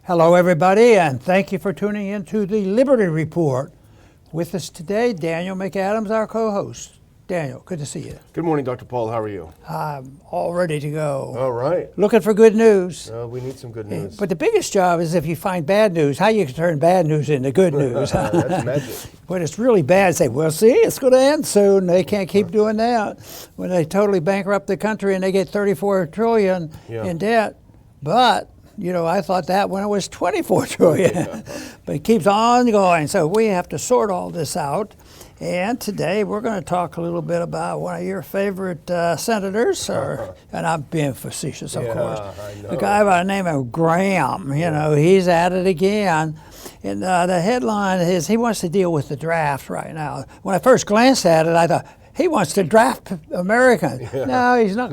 Hello, everybody, and thank you for tuning in to the Liberty Report. With us today, Daniel McAdams, our co-host. Daniel, good to see you. Good morning, Dr. Paul. How are you? I'm all ready to go. All right. Looking for good news. We need some good news. But the biggest job is if you find bad news, how you can turn bad news into good news. That's magic. When it's really bad, say, well, see, it's going to end soon. They can't keep doing that. When they totally bankrupt the country and they get $34 trillion in debt. But I thought that when it was $24 trillion, but it keeps on going. So we have to sort all this out. And today we're going to talk a little bit about one of your favorite senators, and I'm being facetious, of course. A guy by the name of Graham. He's at it again. And the headline is he wants to deal with the draft right now. When I first glanced at it, I thought, he wants to draft Americans. Yeah. No, he's not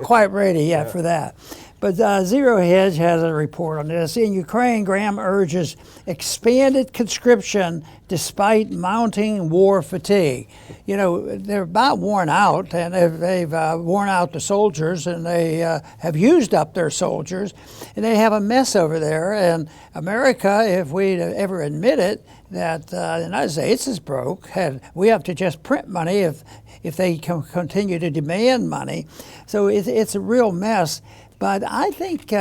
quite ready yet for that. But Zero Hedge has a report on this. In Ukraine, Graham urges expanded conscription despite mounting war fatigue. They're about worn out, and they've worn out the soldiers, and they have used up their soldiers, and they have a mess over there. And America, if we ever admit it, that the United States is broke, we have to just print money if they continue to demand money. So it's a real mess. But I think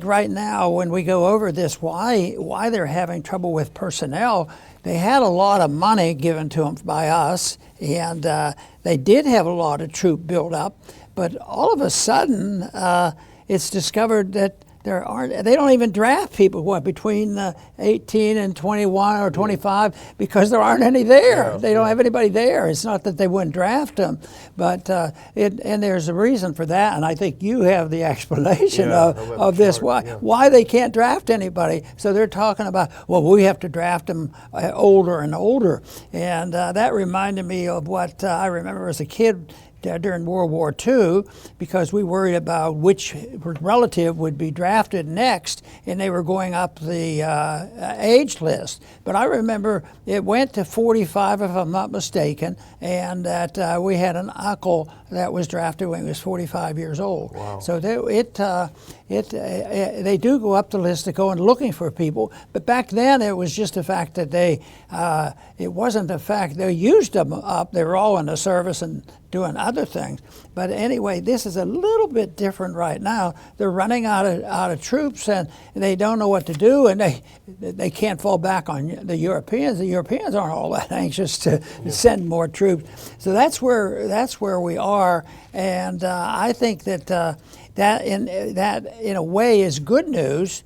right now when we go over this, why they're having trouble with personnel, they had a lot of money given to them by us, and they did have a lot of troop build up. But all of a sudden, it's discovered that they don't even draft people between 18 and 21 or 25 because there aren't any there. They don't have anybody there. It's not that they wouldn't draft them, but and there's a reason for that. And I think you have the explanation of this why they can't draft anybody. So they're talking about, well, we have to draft them older and older, and that reminded me of what I remember as a kid during World War II, because we worried about which relative would be drafted next, and they were going up the age list. But I remember it went to 45, if I'm not mistaken, and that we had an uncle that was drafted when he was 45 years old. Wow. So they do go up the list to go and looking for people. But back then it was just the fact that it wasn't the fact they used them up. They were all in the service and doing other things. But anyway, this is a little bit different right now. They're running out of troops, and they don't know what to do, and they can't fall back on the Europeans. The Europeans aren't all that anxious to send more troops. So that's where we are, and I think that in a way is good news.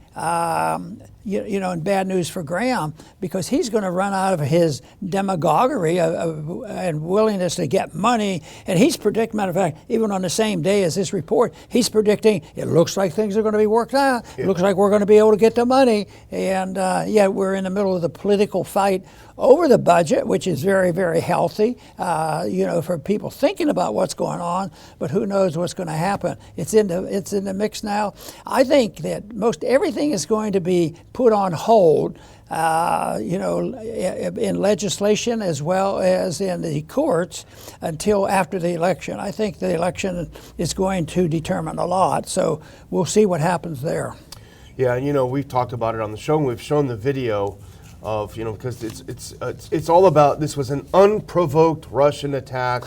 And bad news for Graham, because he's going to run out of his demagoguery and willingness to get money. And he's predicting, matter of fact, even on the same day as this report, he's predicting it looks like things are going to be worked out. It looks like we're going to be able to get the money. And yet we're in the middle of the political fight over the budget, which is very, very healthy, for people thinking about what's going on. But who knows what's going to happen? It's in the mix now. I think that most everything is going to be put on hold, in legislation as well as in the courts until after the election. I think the election is going to determine a lot, so we'll see what happens there. Yeah, we've talked about it on the show, and we've shown the video of, because it's all about, this was an unprovoked Russian attack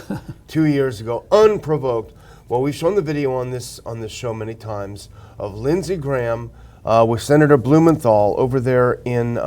2 years ago, unprovoked. Well, we've shown the video on this show many times of Lindsey Graham with Senator Blumenthal over there in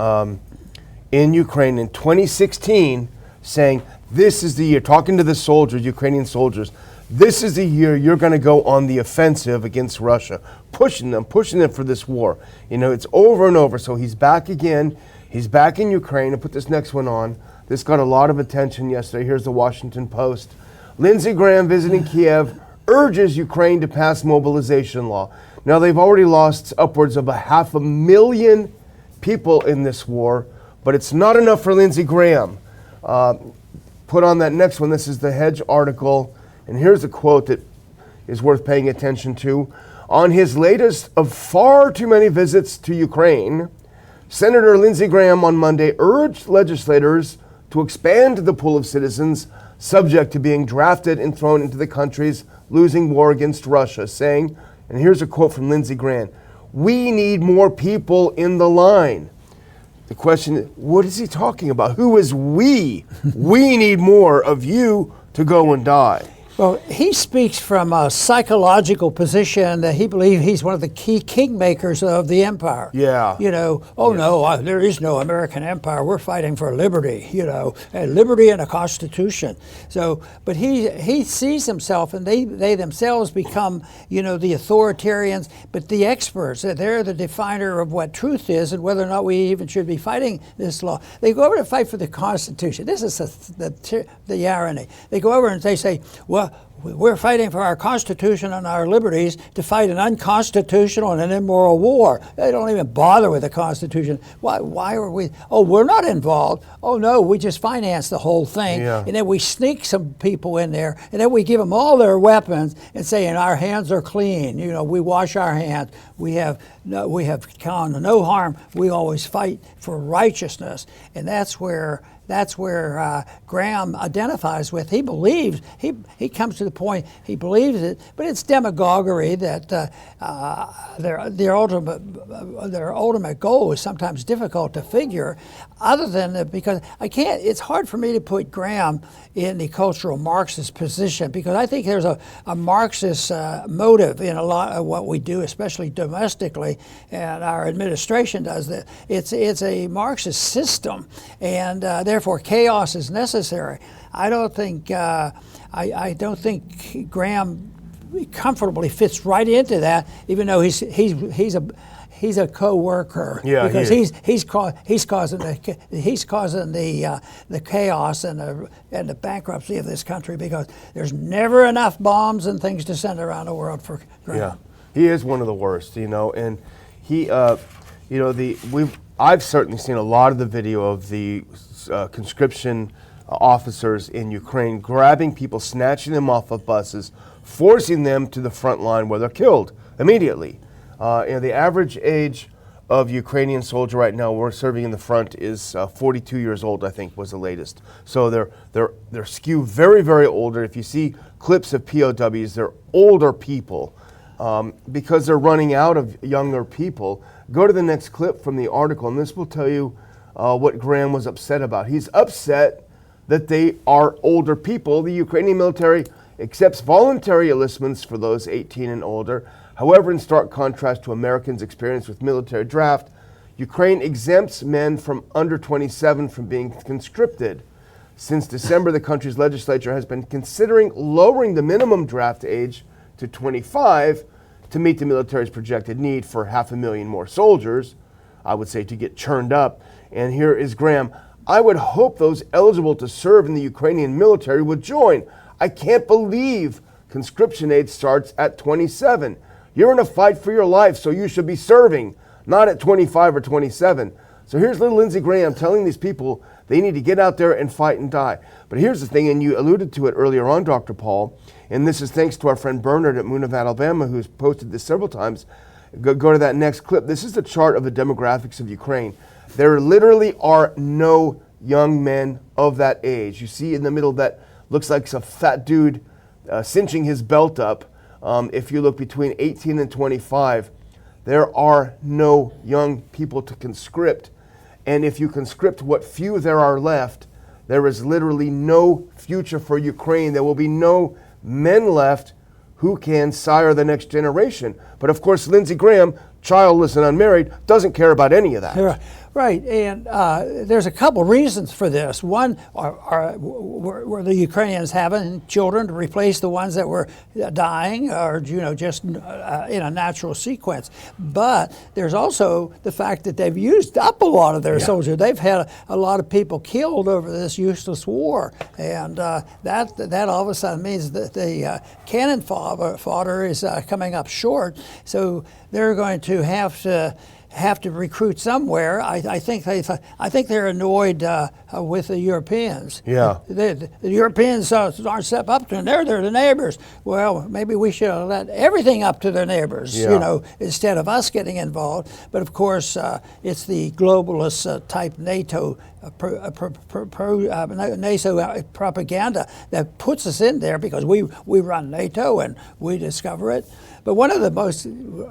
Ukraine in 2016, saying, this is the year, talking to the soldiers, Ukrainian soldiers, this is the year you're going to go on the offensive against Russia, pushing them for this war. It's over and over. So he's back again. He's back in Ukraine. And put this next one on. This got a lot of attention yesterday. Here's the Washington Post. Lindsey Graham visiting Kiev urges Ukraine to pass mobilization law. Now, they've already lost upwards of 500,000 people in this war, but it's not enough for Lindsey Graham. Put on that next one. This is the Hedge article, and here's a quote that is worth paying attention to. On his latest of far too many visits to Ukraine, Senator Lindsey Graham on Monday urged legislators to expand the pool of citizens subject to being drafted and thrown into the country's losing war against Russia, saying, and here's a quote from Lindsey Graham, we need more people in the line. The question is, what is he talking about? Who is we? We need more of you to go and die. Well, he speaks from a psychological position that he believes he's one of the key kingmakers of the empire. Yeah. You know, oh no, there is no American empire. We're fighting for liberty, you know, and liberty and a constitution. So, but he sees himself, and they themselves become, you know, the authoritarians, but the experts. They're the definer of what truth is and whether or not we even should be fighting this law. They go over to fight for the Constitution. This is the irony. They go over and they say, well, we're fighting for our Constitution and our liberties to fight an unconstitutional and an immoral war. They don't even bother with the Constitution. Why are we? Oh, we're not involved. Oh, no, we just finance the whole thing. Yeah. And then we sneak some people in there, and then we give them all their weapons and say, and our hands are clean. You know, we wash our hands. We have no harm. We always fight for righteousness. And that's where Graham identifies with. He believes, he comes to the point, he believes it, but it's demagoguery that their ultimate goal is sometimes difficult to figure, other than because it's hard for me to put Graham in the cultural Marxist position, because I think there's a Marxist motive in a lot of what we do, especially domestically, and our administration does that. It's a Marxist system, and therefore chaos is necessary. I don't think Graham comfortably fits right into that, even though he's a co-worker. Yeah, because he's causing the chaos and the bankruptcy of this country, because there's never enough bombs and things to send around the world for Graham. Yeah, he is one of the worst, you know, and he, I've certainly seen a lot of the video of the conscription officers in Ukraine grabbing people, snatching them off of buses, forcing them to the front line where they're killed immediately. The average age of Ukrainian soldier right now we're serving in the front is 42 years old, I think was the latest. So they're skewed very, very older. If you see clips of POWs, they're older people because they're running out of younger people. Go to the next clip from the article, and this will tell you what Graham was upset about. He's upset that they are older people. The Ukrainian military accepts voluntary enlistments for those 18 and older. However, in stark contrast to Americans' experience with military draft, Ukraine exempts men from under 27 from being conscripted. Since December, the country's legislature has been considering lowering the minimum draft age to 25 to meet the military's projected need for 500,000 more soldiers, I would say, to get churned up. And here is Graham. I would hope those eligible to serve in the Ukrainian military would join. I can't believe conscription age starts at 27. You're in a fight for your life, so you should be serving, not at 25 or 27. So here's little Lindsey Graham telling these people they need to get out there and fight and die. But here's the thing, and you alluded to it earlier on, Dr. Paul, and this is thanks to our friend Bernard at Moonavat, Alabama, who's posted this several times. Go to that next clip. This is the chart of the demographics of Ukraine. There literally are no young men of that age. You see in the middle that looks like a fat dude cinching his belt up. If you look between 18 and 25, there are no young people to conscript. And if you conscript what few there are left, there is literally no future for Ukraine. There will be no men left who can sire the next generation. But of course, Lindsey Graham, childless and unmarried, doesn't care about any of that. Right, and there's a couple reasons for this. One, were the Ukrainians having children to replace the ones that were dying, or just in a natural sequence? But there's also the fact that they've used up a lot of their soldiers. They've had a lot of people killed over this useless war, and that all of a sudden means that the cannon fodder is coming up short. So they're going to have to recruit somewhere. I think they're annoyed with the Europeans. Yeah. The Europeans aren't step up to them. They're the neighbors. Well, maybe we should have let everything up to their neighbors, instead of us getting involved. But of course, it's the globalist type NATO NATO propaganda that puts us in there because we run NATO and we discover it. But one of the most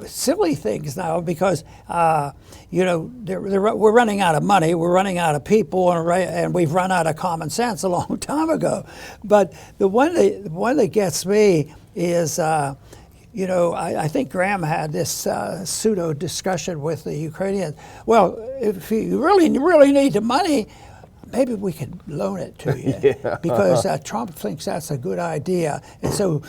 silly things now, because we're running out of money, we're running out of people, and we've run out of common sense a long time ago. But the one that gets me is. I think Graham had this pseudo discussion with the Ukrainians. Well, if you really need the money, maybe we could loan it to you, because Trump thinks that's a good idea. And so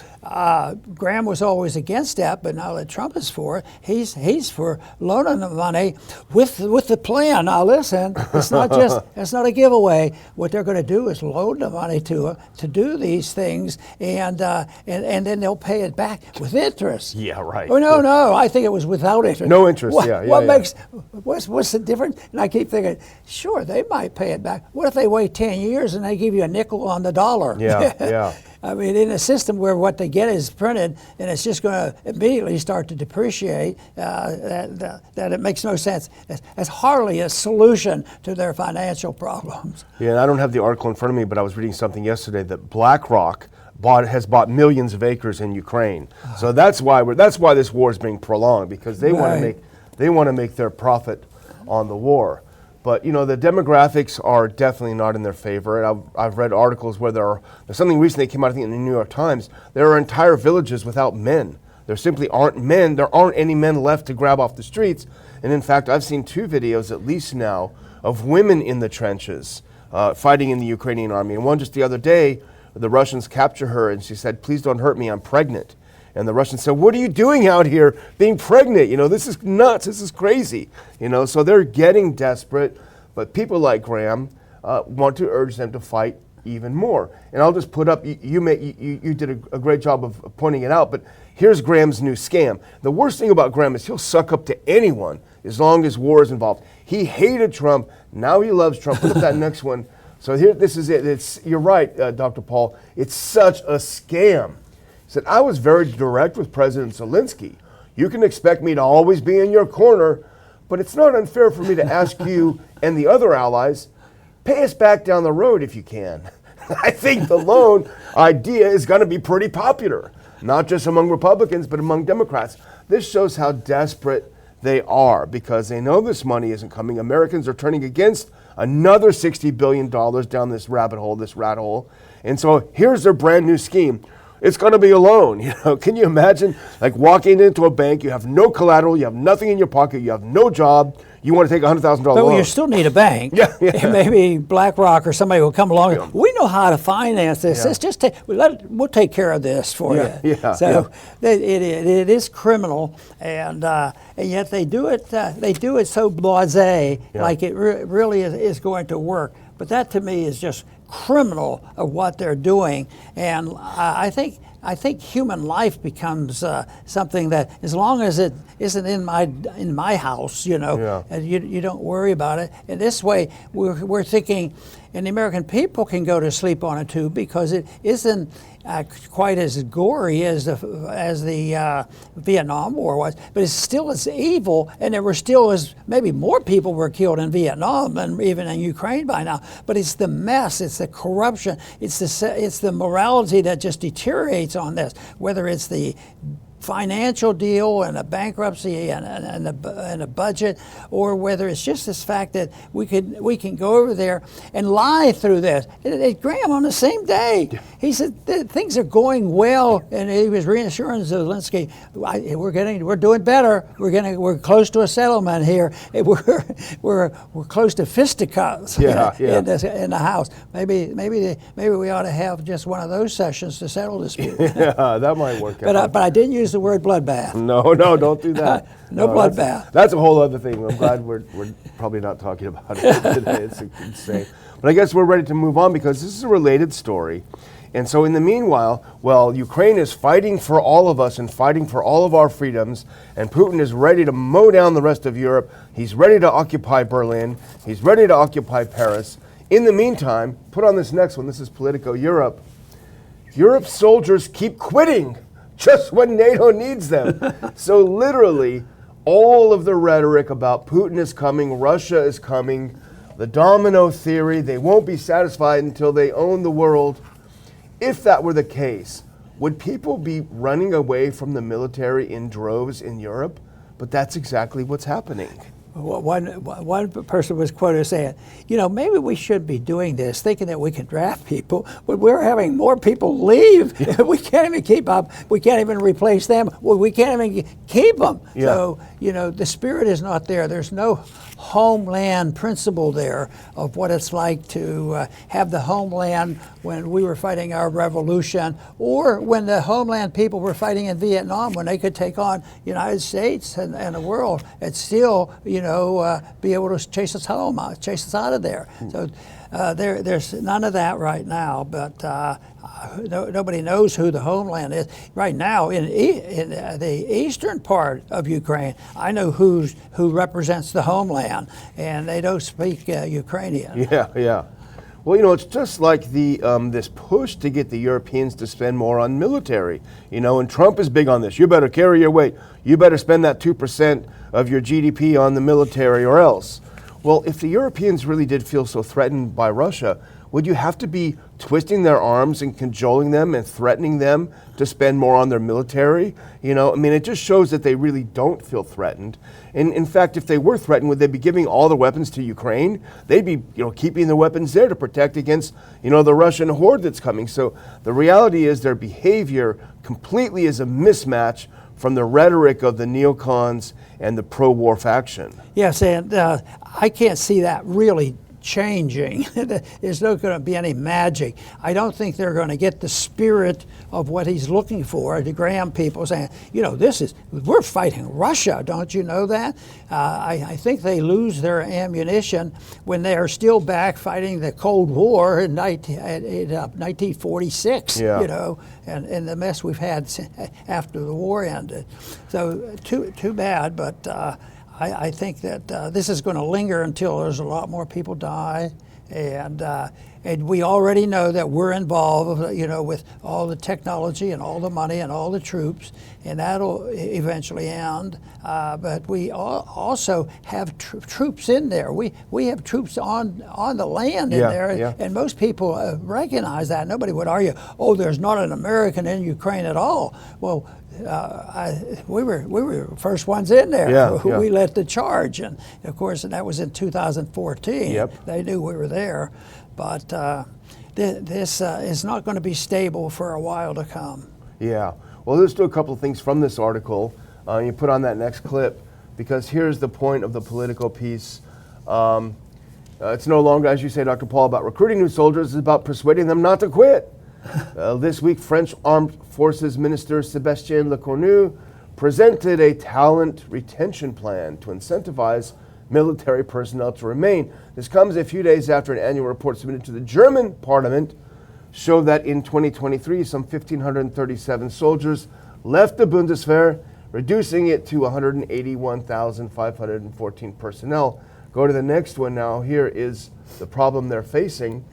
Graham was always against that, but now that Trump is for it, he's for loaning the money with the plan. Now listen, it's not a giveaway. What they're going to do is loan the money to do these things, and then they'll pay it back with interest. Yeah, right. Oh no, I think it was without interest. No interest. What's the difference? And I keep thinking, sure, they might pay it back. What if they wait 10 years and they give you a nickel on the dollar? Yeah. I mean, in a system where what they get is printed and it's just going to immediately start to depreciate, that it makes no sense. It's hardly a solution to their financial problems. Yeah, and I don't have the article in front of me, but I was reading something yesterday that BlackRock has bought millions of acres in Ukraine. So that's why this war is being prolonged, because they want to make their profit on the war. But the demographics are definitely not in their favor. And I've read articles where there's something recently that came out, I think, in the New York Times. There are entire villages without men. There simply aren't men. There aren't any men left to grab off the streets. And in fact, I've seen 2 videos at least now of women in the trenches fighting in the Ukrainian army. And one just the other day, the Russians capture her and she said, "Please don't hurt me, I'm pregnant." And the Russians said, "What are you doing out here being pregnant? This is nuts. This is crazy." So they're getting desperate. But people like Graham want to urge them to fight even more. And I'll just put up, you did a great job of pointing it out, but here's Graham's new scam. The worst thing about Graham is he'll suck up to anyone as long as war is involved. He hated Trump. Now he loves Trump. Put up that next one. So here, this is it. You're right, Dr. Paul. It's such a scam. He said, "I was very direct with President Zelensky. You can expect me to always be in your corner, but it's not unfair for me to ask you and the other allies, pay us back down the road if you can." I think the loan idea is going to be pretty popular, not just among Republicans, but among Democrats. This shows how desperate they are, because they know this money isn't coming. Americans are turning against another $60 billion down this rat hole. And so here's their brand new scheme. It's going to be a loan. Can you imagine walking into a bank, you have no collateral, you have nothing in your pocket, you have no job, you want to take a $100,000 loan. But you still need a bank. Yeah. Maybe BlackRock or somebody will come along. Yeah. We know how to finance this. Yeah. It's just we'll take care of this for you. Yeah. So it is criminal, and yet they do it. They do it so blasé, like it really is going to work. But that to me is just criminal of what they're doing, and I think human life becomes something that, as long as it isn't in my house, and you don't worry about it. And this way, we're thinking, and the American people can go to sleep on it too, because it isn't quite as gory as the Vietnam War was, but it's still as evil, and there were still maybe more people were killed in Vietnam than even in Ukraine by now. But it's the mess, it's the corruption, it's the morality that just deteriorates on this, whether it's the financial deal and a bankruptcy and a budget, or whether it's just this fact that we can go over there and lie through this. Graham, on the same day, he said things are going well, and he was reassuring Zelensky, we're doing better. We're close to a settlement here. We're close to fisticuffs in the House. Maybe we ought to have just one of those sessions to settle dispute. Yeah, that might work out. But I didn't use the word bloodbath. No, don't do that. No bloodbath. That's a whole other thing. I'm glad we're probably not talking about it today. It's insane. But I guess we're ready to move on, because this is a related story. And so in the meanwhile, Ukraine is fighting for all of us and fighting for all of our freedoms, and Putin is ready to mow down the rest of Europe. He's ready to occupy Berlin. He's ready to occupy Paris. In the meantime, put on this next one. This is Politico Europe. Europe's soldiers keep quitting just when NATO needs them. So literally, all of the rhetoric about Putin is coming, Russia is coming, the domino theory. They won't be satisfied until they own the world. If that were the case, would people be running away from the military in droves in Europe? But that's exactly what's happening. One person was quoted saying, maybe we should be doing this, thinking that we can draft people, but we're having more people leave. Yeah. We can't even keep up. We can't even replace them. We can't even keep them. Yeah. So, the spirit is not there. There's no homeland principle there of what it's like to have the homeland when we were fighting our revolution, or when the homeland people were fighting in Vietnam, when they could take on United States and the world and still, be able to chase us out of there. So there's none of that right now, but nobody knows who the homeland is. Right now, in the eastern part of Ukraine, I know who represents the homeland, and they don't speak Ukrainian. Yeah. Well, it's just like this push to get the Europeans to spend more on military. And Trump is big on this. You better carry your weight. You better spend that 2% of your GDP on the military or else. Well, if the Europeans really did feel so threatened by Russia, would you have to be twisting their arms and cajoling them and threatening them to spend more on their military? It just shows that they really don't feel threatened. And in fact, if they were threatened, would they be giving all the weapons to Ukraine? They'd be, keeping the weapons there to protect against, the Russian horde that's coming. So the reality is their behavior completely is a mismatch from the rhetoric of the neocons and the pro-war faction. Yes, and I can't see that really changing. There's not going to be any magic. I don't think they're going to get the spirit of what he's looking for. The Graham people saying, we're fighting Russia, don't you know that? I think they lose their ammunition when they are still back fighting the Cold War in 1946, and the mess we've had after the war ended. So too bad, but I think that this is going to linger until there's a lot more people die, and we already know that we're involved, with all the technology and all the money and all the troops, and that'll eventually end. But we also have troops in there. We have troops on the land in there, and most people recognize that. Nobody would argue, there's not an American in Ukraine at all. Well, we were first ones in there. We led the charge, and of course that was in 2014. Yep. They knew we were there, but this is not going to be stable for a while to come. Yeah. Well, let's do a couple of things from this article. You put on that next clip, because here's the point of the political piece. It's no longer, as you say, Dr. Paul, about recruiting new soldiers. It's about persuading them not to quit. This week, French Armed Forces Minister Sébastien Lecornu presented a talent retention plan to incentivize military personnel to remain. This comes a few days after an annual report submitted to the German parliament showed that in 2023, some 1,537 soldiers left the Bundeswehr, reducing it to 181,514 personnel. Go to the next one now. Here is the problem they're facing.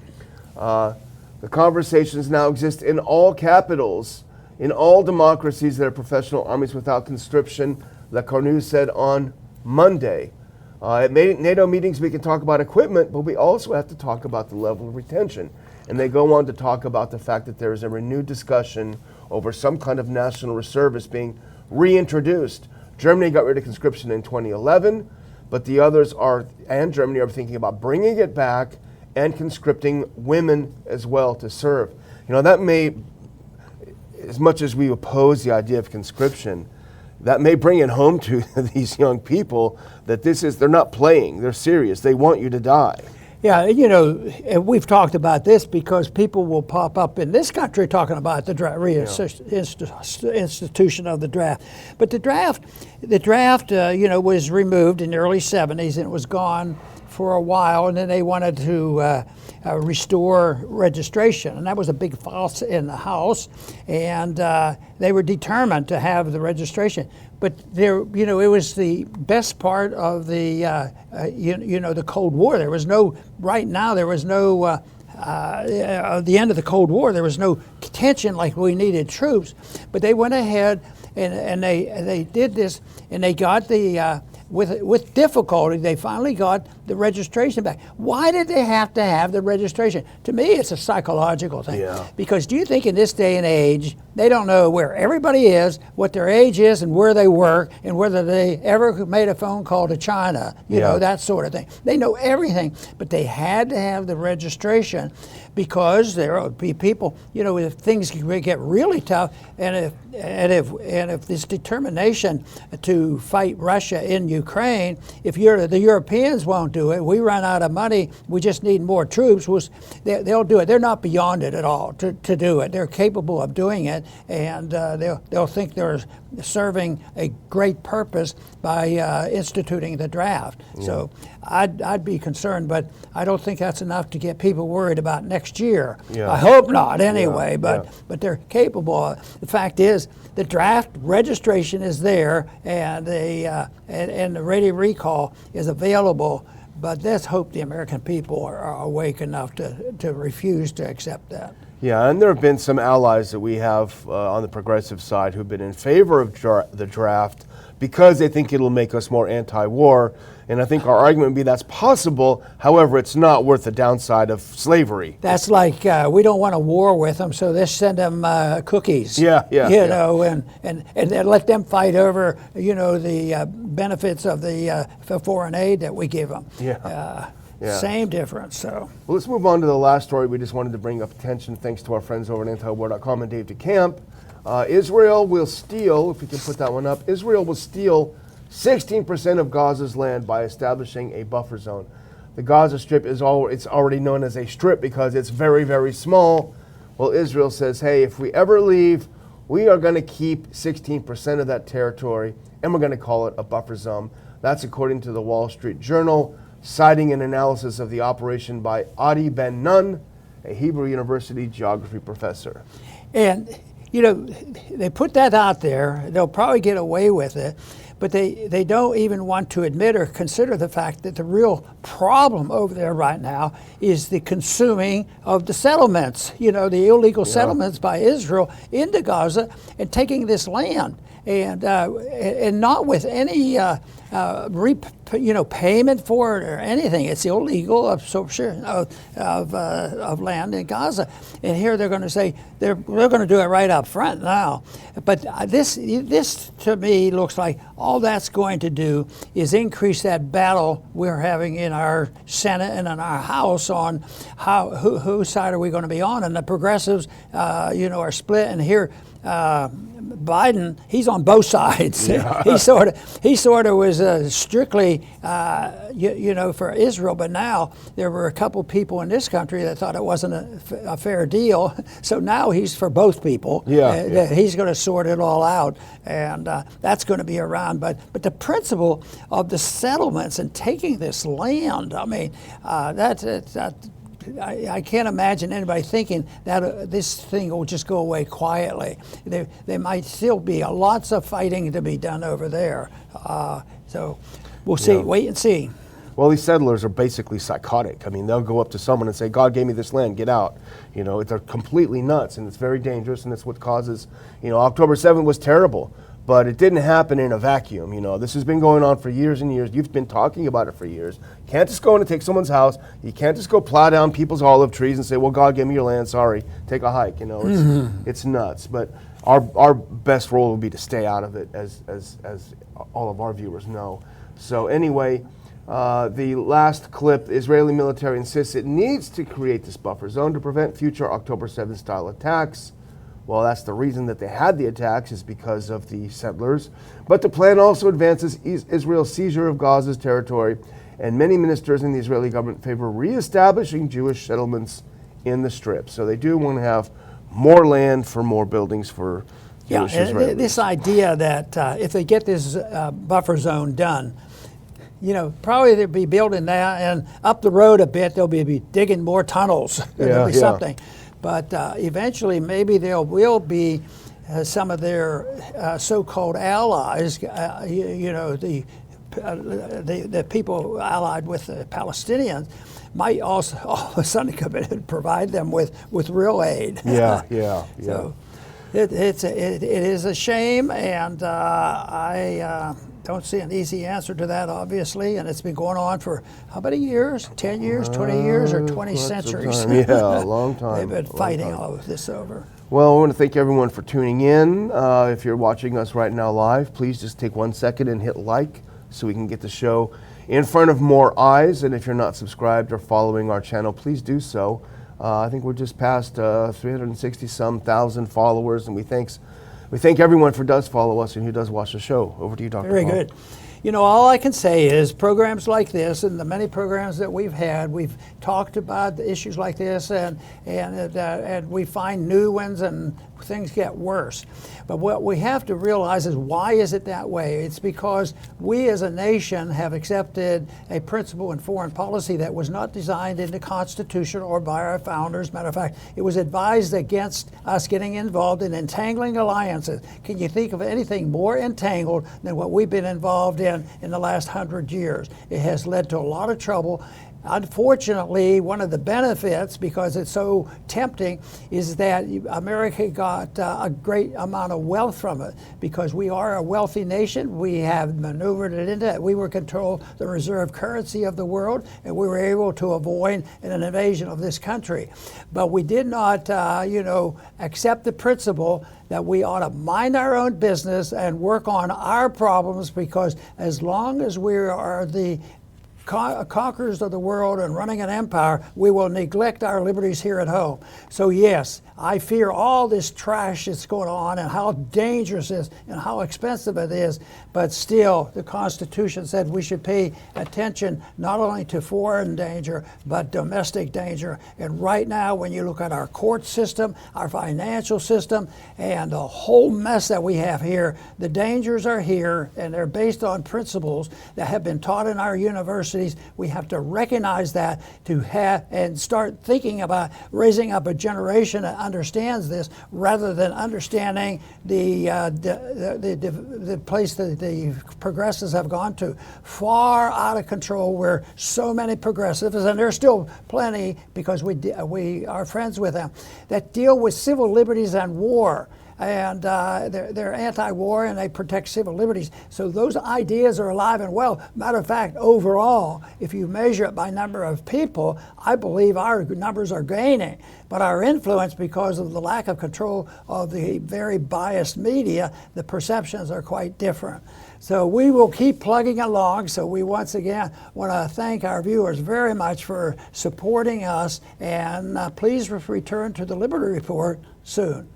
The conversations now exist in all capitals, in all democracies that are professional armies without conscription, Lecornu said on Monday. At NATO meetings, we can talk about equipment, but we also have to talk about the level of retention. And they go on to talk about the fact that there is a renewed discussion over some kind of national reservists being reintroduced. Germany got rid of conscription in 2011, but the others and Germany are thinking about bringing it back and conscripting women as well to serve. That may, as much as we oppose the idea of conscription, that may bring it home to these young people that they're not playing, they're serious, they want you to die. Yeah, we've talked about this because people will pop up in this country talking about the institution of the draft. But the draft, was removed in the early 70s, and it was gone for a while, and then they wanted to restore registration, and that was a big fuss in the House, and they were determined to have the registration. But there, it was the best part of the, the Cold War. There was no, right now, there was no, at the end of the Cold War, there was no tension like we needed troops. But they went ahead and they did this, and they got the, with difficulty, they finally got the registration back. Why did they have to have the registration? To me, it's a psychological thing. Yeah. Because do you think in this day and age, they don't know where everybody is, what their age is, and where they work, and whether they ever made a phone call to China, you know, that sort of thing. They know everything, but they had to have the registration because there would be people, you know, if things get really tough, and if this determination to fight Russia in Ukraine, if the Europeans won't do it, we run out of money, we just need more troops, they'll do it. They're not beyond it at all to do it. They're capable of doing it, and they'll think they're serving a great purpose by instituting the draft. So I'd be concerned, but I don't think that's enough to get people worried about next year. I hope not anyway, but they're capable. The fact is, the draft registration is there, and the ready recall is available. But let's hope the American people are awake enough to refuse to accept that. Yeah, and there have been some allies that we have on the progressive side who've been in favor of the draft because they think it'll make us more anti-war. And I think our argument would be that's possible. However, it's not worth the downside of slavery. That's like we don't want a war with them, so let's send them cookies. You know, and then let them fight over, you know, the benefits of the foreign aid that we give them. Same difference. So well, let's move on to the last story. We just wanted to bring up attention, thanks to our friends over at antiwar.com and Dave DeCamp. Israel will steal, if we can put that one up, Israel will steal 16% of Gaza's land by establishing a buffer zone. The Gaza Strip it's already known as a strip because it's very, very small. Well, Israel says, hey, if we ever leave, we are going to keep 16% of that territory, and we're going to call it a buffer zone. That's according to the Wall Street Journal, citing an analysis of the operation by Adi Ben-Nun, a Hebrew University geography professor. And, you know, they put that out there. They'll probably get away with it. But they don't even want to admit or consider the fact that the real problem over there right now is the consuming of the settlements, you know, the illegal settlements by Israel into Gaza and taking this land. And not with any payment for it or anything. It's illegal absorption of land in Gaza. And here they're going to say they're going to do it right up front now. But this to me looks like all that's going to do is increase that battle we're having in our Senate and in our House on whose side are we going to be on. And the progressives, are split. And here. Biden, he's on both sides. He sort of was strictly, for Israel, but now there were a couple people in this country that thought it wasn't a fair deal. So now he's for both people. He's going to sort it all out, and that's going to be around. But the principle of the settlements and taking this land, I mean, I can't imagine anybody thinking that this thing will just go away quietly. There might still be lots of fighting to be done over there. So we'll see. Wait and see. Well, these settlers are basically psychotic. I mean, they'll go up to someone and say, God gave me this land, get out. You know, they're completely nuts, and it's very dangerous, and it's what causes, October 7th was terrible. But it didn't happen in a vacuum. This has been going on for years and years. You've been talking about it for years. You can't just go in and take someone's house. You can't just go plow down people's olive trees and say, well, God gave me your land, sorry, take a hike. It's nuts. But our best role will be to stay out of it, as all of our viewers know. So anyway, the last clip, Israeli military insists it needs to create this buffer zone to prevent future October 7th style attacks. Well, that's the reason that they had the attacks, is because of the settlers. But the plan also advances Israel's seizure of Gaza's territory, and many ministers in the Israeli government favor reestablishing Jewish settlements in the Strip. So they do want to have more land for more buildings for Jewish Israelis. This idea that if they get this buffer zone done, probably they'll be building that, and up the road a bit, they'll be digging more tunnels. There'll be something. But eventually, maybe there will be some of their so-called allies, the people allied with the Palestinians, might also all of a sudden come in and provide them with real aid. So it is a shame, and don't see an easy answer to that, obviously, and it's been going on for how many years? 10 years, 20 years, or 20 centuries? Yeah, a long time. They've been fighting all of this over. Well, I want to thank everyone for tuning in. If you're watching us right now live, please just take 1 second and hit like so we can get the show in front of more eyes. And if you're not subscribed or following our channel, please do so. I think we're just past 360-some thousand followers, and we thank everyone who does follow us and who does watch the show. Over to you, Dr. Very Paul. good. You know, all I can say is programs like this and the many programs that we've had, we've talked about the issues like this, and we find new ones and things get worse. But what we have to realize is, why is it that way? It's because we as a nation have accepted a principle in foreign policy that was not designed in the Constitution or by our founders. Matter of fact, it was advised against us getting involved in entangling alliances. Can you think of anything more entangled than what we've been involved in the last 100 years? It has led to a lot of trouble. Unfortunately, one of the benefits, because it's so tempting, is that America got a great amount of wealth from it. Because we are a wealthy nation, we have maneuvered it into it. We were control the reserve currency of the world, and we were able to avoid an invasion of this country. But we did not, accept the principle that we ought to mind our own business and work on our problems, because as long as we are the conquerors of the world and running an empire, we will neglect our liberties here at home. So yes, I fear all this trash that's going on and how dangerous it is and how expensive it is, but still the Constitution said we should pay attention not only to foreign danger but domestic danger. And right now, when you look at our court system, our financial system, and the whole mess that we have here, the dangers are here, and they're based on principles that have been taught in our universities. We have to recognize that and start thinking about raising up a generation that understands this, rather than understanding the place that the progressives have gone to, far out of control, where so many progressives, and there's still plenty, because we are friends with them, that deal with civil liberties and war. And they're anti-war, and they protect civil liberties. So those ideas are alive and well. Matter of fact, overall, if you measure it by number of people, I believe our numbers are gaining. But our influence, because of the lack of control of the very biased media, the perceptions are quite different. So we will keep plugging along. So we once again want to thank our viewers very much for supporting us. And please return to the Liberty Report soon.